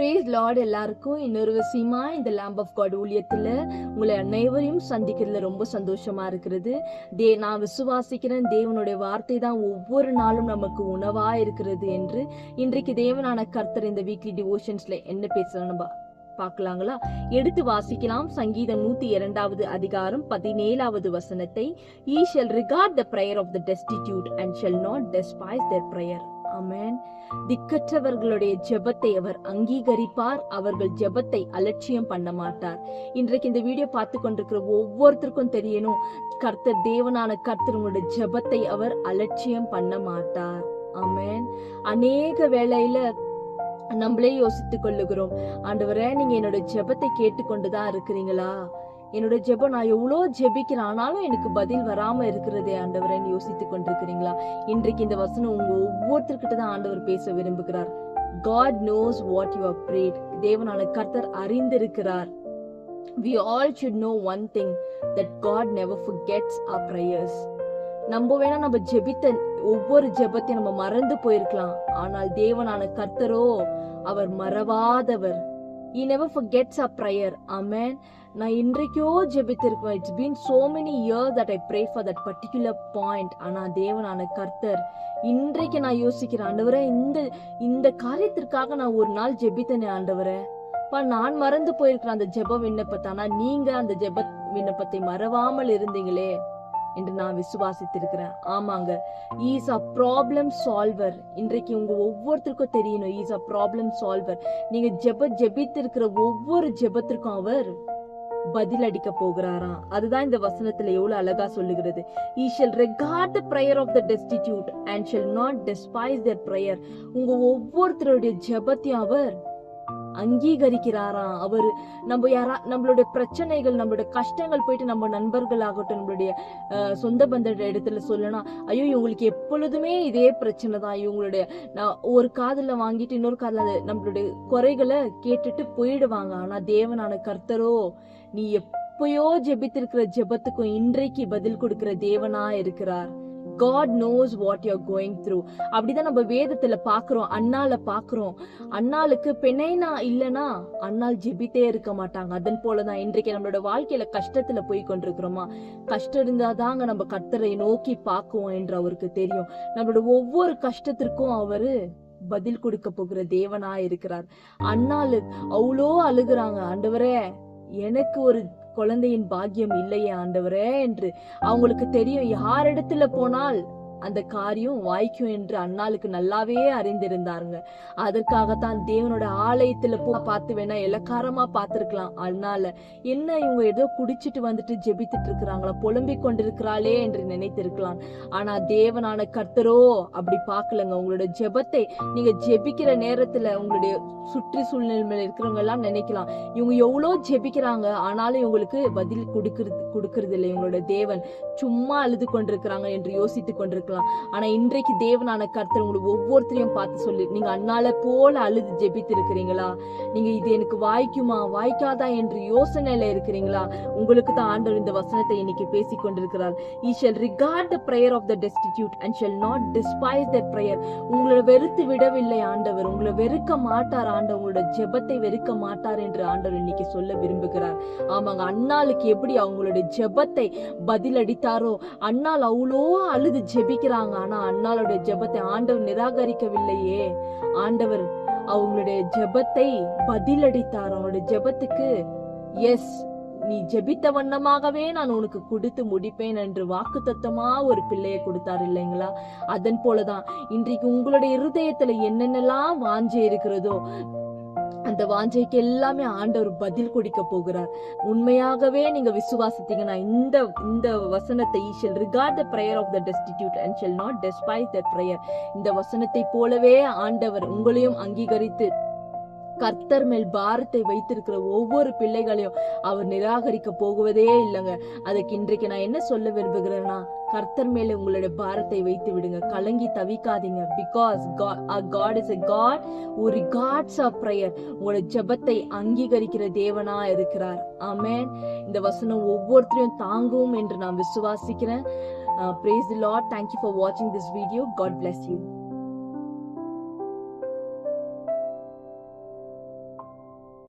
Brace Lord. எல்லாருக்கும் இன்னொரு விஷயமா இந்த லேம்ப் ஆஃப் காட் ஊழியத்துல உங்களை அனைவரையும் சந்திக்கிறதுல ரொம்ப சந்தோஷமா இருக்கிறது. நான் விசுவாசிக்கிறேன், தேவனுடைய வார்த்தை தான் ஒவ்வொரு நாளும் நமக்கு உணவா இருக்கிறது என்று. இன்றைக்கு தேவனான கர்த்தர் இந்த வீக்லி டிவோஷன்ஸ்ல என்ன பேசலாம் நம்ம பார்க்கலாங்களா? எடுத்து வாசிக்கலாம். சங்கீதம் 102வது அதிகாரம் 17வது வசனத்தை. Ye shall regard the prayer of the destitute and shall not despise their prayer. ஆமென். திக்கற்றவர்களுடைய ஜெபத்தை அவர் அங்கீகரிப்பார், அவர்கள் ஜெபத்தை அலட்சியம் பண்ண மாட்டார். இன்றைக்கு இந்த வீடியோ பார்த்து கொண்டிருக்கிற ஒவ்வொருத்தருக்கும் தெரியணும், கர்த்தர் தேவனான கர்த்தர் உங்களுடைய ஜெபத்தை அவர் அலட்சியம் பண்ண மாட்டார். ஆமென். அநேக வேளையில நம்மளே யோசித்துக் கொள்ளுகிறோம், ஆண்டவரே நீங்க என்னோட ஜெபத்தை கேட்டுக்கொண்டுதான் இருக்கிறீங்களா? என்னோட ஜெபம் நான் எவ்வளோ ஜெபிக்கிறேன், ஆனாலும் எனக்கு பதில் வராம இருக்கிறதே ஆண்டவரேன்னு யோசித்துக் கொண்டிருக்கிறீங்களா? இன்றைக்கு இந்த வசனம் உங்க ஒவ்வொருத்தர்கிட்ட தான் ஆண்டவர் பேச விரும்புகிறார். God knows what you have prayed. தேவனான கர்த்தர் அறிந்திருக்கிறார். We all should know one thing, that God never forgets our prayers. நம்ம வேணா நம்ம ஜெபித்த ஒவ்வொரு ஜெபத்தையும் நம்ம மறந்து போயிருக்கலாம், ஆனால் தேவனான கர்த்தரோ அவர் மறவாதவர். He never forgets our prayer. Amen. நான் இன்றைக்கோ ஜெபித்திருக்கேன். It's been so many years that I pray for that particular point. ஆனா தேவனான கர்த்தர் இன்றைக்கு நான் யோசிக்கிறேன், ஆண்டவரே இந்த காரியத்திற்காக நான் ஒரு நாள் ஜெபித்தேனே ஆண்டவரே, நான் மறந்து போயிருக்கிறேன் அந்த ஜெப விண்ணப்பத்தை, ஆனா நீங்க அந்த ஜெப விண்ணப்பத்தை மறவாமல் இருந்தீங்களே என்று நான் விசுவாசித்திருக்கிறேன். ஆமாங்க, இஸ் அ ப்ராப்ளம் சால்வர். இன்றைக்கு உங்க ஒவ்வொருத்தருக்கும் தெரியணும், இஸ் அ ப்ராப்ளம் சால்வர். நீங்க ஜெபித்திருக்கிற ஒவ்வொரு ஜெபத்திற்கும் அவர் பதில் அடிக்க போகிறாராம். அதுதான் இந்த வசனத்துல எவ்வளவு அழகா சொல்லுகிறது. He shall regard the prayer of the destitute and shall not despise their prayer. உங்க ஒவ்வொருத்தருடைய ஜெபத்தையும் அவர் அங்கீகரிக்கிறாராம். அவரு நம்மளுடைய பிரச்சனைகள், நம்மளுடைய கஷ்டங்கள் போயிட்டு நம்ம நண்பர்களாகட்டும், நம்மளுடைய சொந்த பந்த இடத்துல சொல்லணும், ஐயோ இவங்களுக்கு எப்பொழுதுமே இதே பிரச்சனை தான், இவங்களுடைய ஒரு காதுல வாங்கிட்டு இன்னொரு காதுல நம்மளுடைய குறைகளை கேட்டுட்டு போயிடுவாங்க. ஆனா தேவனான கர்த்தரோ நீ எப்பயோ ஜெபித்திருக்கிற ஜெபத்துக்கும் இன்றைக்கு பதில் கொடுக்கிற தேவனா இருக்கிறார். God knows what you're going through. அப்படிதான் நம்ம வேதத்துல பாக்குறோம், அண்ணால பாக்குறோம். அண்ணாளுக்கு பெண்ணேனா இல்லனா அண்ணால் ஜெபித்தே இருக்க மாட்டாங்க. அதன் போலதான் இன்றைக்கு நம்மளோட வாழ்க்கையில கஷ்டத்துல போய் கொண்டிருக்கிறோமா, கஷ்டம் இருந்தாதாங்க நம்ம கர்த்தரை நோக்கி பாக்குவோம் என்று அவருக்கு தெரியும். நம்மளோட ஒவ்வொரு கஷ்டத்திற்கும் அவரு பதில் கொடுக்க போகிற தேவனா இருக்கிறார். அண்ணாளு அவ்வளோ அழுகுறாங்க, ஆண்டவரே எனக்கு ஒரு குழந்தையின் பாக்கியம் இல்லையே ஆண்டவரே என்று. அவங்களுக்கு தெரியும் யாரிடத்துல போனால் அந்த காரியம் வாய்க்கும் என்று அண்ணாளுக்கு நல்லாவே அறிந்திருந்தாருங்க. அதற்காகத்தான் தேவனோட ஆலயத்துல பார்த்து வேணா இலக்காரமா பார்த்திருக்கலாம். அண்ணால என்ன இவங்க ஏதோ குடிச்சிட்டு வந்துட்டு ஜெபித்துட்டு இருக்கிறாங்களா, புலம்பிக் கொண்டிருக்கிறாளே என்று நினைத்திருக்கலாம். ஆனா தேவனான கர்த்தரோ அப்படி பார்க்கலங்க. உங்களோட ஜெபத்தை நீங்க ஜெபிக்கிற நேரத்துல உங்களுடைய சுற்றி சூழ்நிலை இருக்கிறவங்க எல்லாம் நினைக்கலாம், இவங்க எவ்வளவு ஜெபிக்கிறாங்க ஆனாலும் இவங்களுக்கு பதில் கொடுக்கறது இல்லை, இவங்களோட தேவன் சும்மா அழுது கொண்டிருக்கிறாங்க என்று யோசித்துக் கொண்டிருக்கலாம். ஆனா இன்றைக்கு தேவனான கர்த்தர் உங்களுக்கு ஒவ்வொருத்தரையும் பார்த்து சொல்லி, நீங்க அண்ணால போல அழுது ஜெபித்து இருக்கிறீங்களா? நீங்க இது எனக்கு வாய்க்குமா வாய்க்காதா என்று யோசனையில இருக்கிறீங்களா? உங்களுக்கு தான் ஆண்டவர் இந்த வசனத்தை இன்னைக்கு பேசிக் கொண்டிருக்கிறார். He shall regard the prayer of the destitute and shall not despise their prayer. உங்களை வெறுத்து விடவில்லை ஆண்டவர், உங்களை வெறுக்க மாட்டார் ஆண்டவர், உங்களோட ஜெபத்தை வெறுக்க மாட்டார் என்று ஆண்டவர் இன்னைக்கு சொல்ல விரும்புகிறார். ஆமாங்க, அண்ணாளுக்கு எப்படி அவங்களுடைய ஜெபத்தை பதில் அடித்தாரோ, அண்ணாள் அவ்வளோ அழுது ஜெபிக்கிறாங்க, ஆனா அண்ணாளுடைய ஜெபத்தை ஆண்டவர் நிராகரிக்கவில்லையே. ஆண்டவர் அவங்களுடைய ஜெபத்தை பதில் அடித்தார். அவங்களுடைய ஜெபத்துக்கு எஸ், நீ ஜெபித்த வண்ணமாகவே நான் உனக்கு கொடுத்து முடிப்பேன் என்று வாக்குத்தத்தமா ஒரு பிள்ளையை கொடுத்தார் இல்லைங்களா? அதன் போலதான் இன்றைக்கு உங்களுடைய இருதயத்துல என்னென்னலாம் வாஞ்சை இருக்கிறதோ அந்த வாஞ்சைக்கு எல்லாமே ஆண்டவர் பதில் கொடுக்க போகிறார். உண்மையாகவே நீங்க விசுவாசித்தீங்கன்னா இந்த வசனத்தை, He shall regard the prayer of the destitute and shall not despise their prayer, இந்த வசனத்தை போலவே ஆண்டவர் உங்களையும் அங்கீகரித்து கர்த்தர் மேல் பாரத்தை வைத்திருக்கிற ஒவ்வொரு பிள்ளைகளையும் அவர் நிராகரிக்க போகுவதே இல்லைங்க. அதுக்கு இன்றைக்கு நான் என்ன சொல்ல விரும்புகிறேன்னா, கர்த்தர் மேல உங்களுடைய பாரத்தை வைத்து விடுங்க, கலங்கி தவிக்காதீங்க. Because God is a God who regards our prayer. உங்களோட ஜெபத்தை அங்கீகரிக்கிற தேவனா இருக்கிறார். ஆமென். இந்த வசனம் ஒவ்வொருத்தரையும் தாங்கும் என்று நான் விசுவாசிக்கிறேன். Praise the Lord. Thank you for watching this video. God bless you.